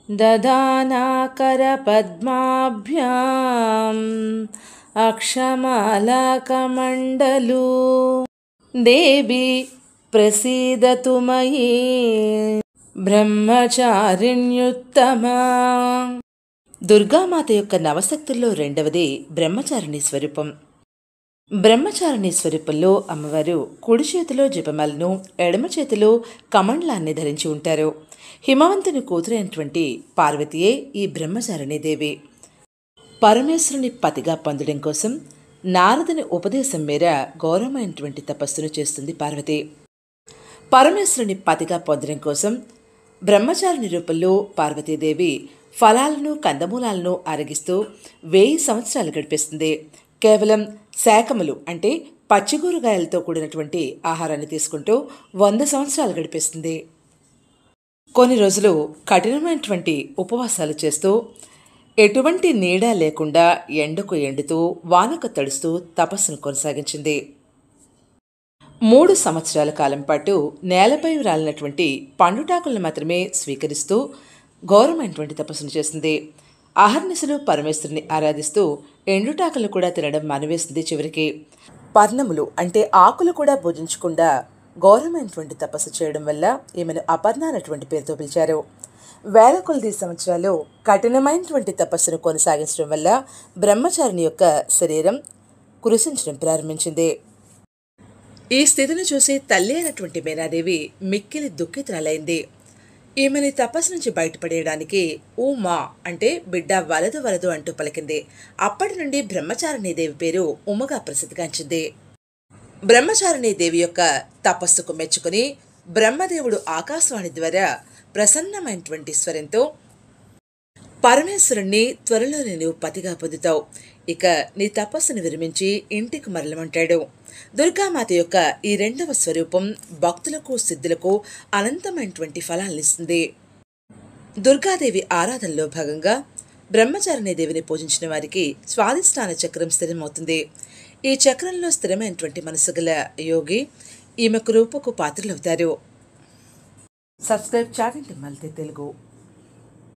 दधानाकरपद्माभ्याम् अक्षमालाकमण्डलू देवी प्रसीदतु मयि బ్రహ్మచారిణ్యుత్తమా. దుర్గామాత యొక్క నవశక్తుల్లో రెండవది బ్రహ్మచారిణి స్వరూపం. బ్రహ్మచారిణి స్వరూపంలో అమ్మవారు కుడి చేతిలో జపమాలను, ఎడమ చేతిలో కమండలాన్ని ధరించి ఉంటారు. హిమవంతుని కూతురైనటువంటి పార్వతియే ఈ బ్రహ్మచారిణి దేవి. పరమేశ్వరుని పతిగా పొందడం కోసం నారదుని ఉపదేశం మేర ఘోరమైనటువంటి తపస్సును చేస్తుంది పార్వతి. పరమేశ్వరుని పతిగా పొందడం కోసం బ్రహ్మచారిణి రూపంలో పార్వతీదేవి ఫలాలను, కందమూలాలను అరగిస్తూ 1000 సంవత్సరాలు గడిపేస్తుంది. కేవలం శాకములు అంటే పచ్చికూరగాయలతో కూడినటువంటి ఆహారాన్ని తీసుకుంటూ 100 సంవత్సరాలు గడిపేస్తుంది. కొన్ని రోజులు కఠినమైనటువంటి ఉపవాసాలు చేస్తూ ఎటువంటి నీడ లేకుండా ఎండకు ఎండుతూ వానకు తడుస్తూ తపస్సును కొనసాగించింది. 3 సంవత్సరాల కాలం పాటు నేలపై రాలినటువంటి పండుటాకులను మాత్రమే స్వీకరిస్తూ ఘోరమైనటువంటి తపస్సును చేసింది. అహర్నిశలు పరమేశ్వరుని ఆరాధిస్తూ ఎండుటాకులను కూడా తినడం మానివేసింది. చివరికి పర్ణములు అంటే ఆకులు కూడా భుజించకుండా ఘోరమైనటువంటి తపస్సు చేయడం వల్ల ఈమెను అపర్ణ అన్నటువంటి పేరుతో పిలిచారు. వేల కొలది సంవత్సరాలు కఠినమైనటువంటి తపస్సును కొనసాగించడం వల్ల బ్రహ్మచారిణి యొక్క శరీరం కృషించడం ప్రారంభించింది. ఈ స్థితిని చూసి తల్లి అయినటువంటి మేనాదేవి మిక్కిలి దుఃఖితురాలైంది. ఈమెని తపస్సు నుంచి బయటపడేయడానికి ఉమా అంటే బిడ్డ వలదు వలదు అంటూ పలికింది. అప్పటి నుండి బ్రహ్మచారిణి దేవి పేరు ఉమగా ప్రసిద్ధిగాంచింది. బ్రహ్మచారిణి దేవి యొక్క తపస్సుకు మెచ్చుకుని బ్రహ్మదేవుడు ఆకాశవాణి ద్వారా ప్రసన్నమైనటువంటి స్వరంతో పరమేశ్వరుణ్ణి త్వరలోనే నువ్వు పతిగా పొందుతావు, ఇక నీ తపస్సును విరమించి ఇంటికి మరలమంటాడు. దుర్గామాత యొక్క ఈ రెండవ స్వరూపం భక్తులకు, సిద్ధులకు అనంతమైనటువంటి ఫలాలనిస్తుంది. దుర్గాదేవి ఆరాధనలో భాగంగా బ్రహ్మచారిణి దేవిని పూజించిన వారికి స్వాధిష్టాన చక్రం స్థిరమవుతుంది. ఈ చక్రంలో స్థిరమైనటువంటి మనసు గల యోగి ఈమెకు రూపకు పాత్రలవుతారు. Subscribe chatting multi Telugu.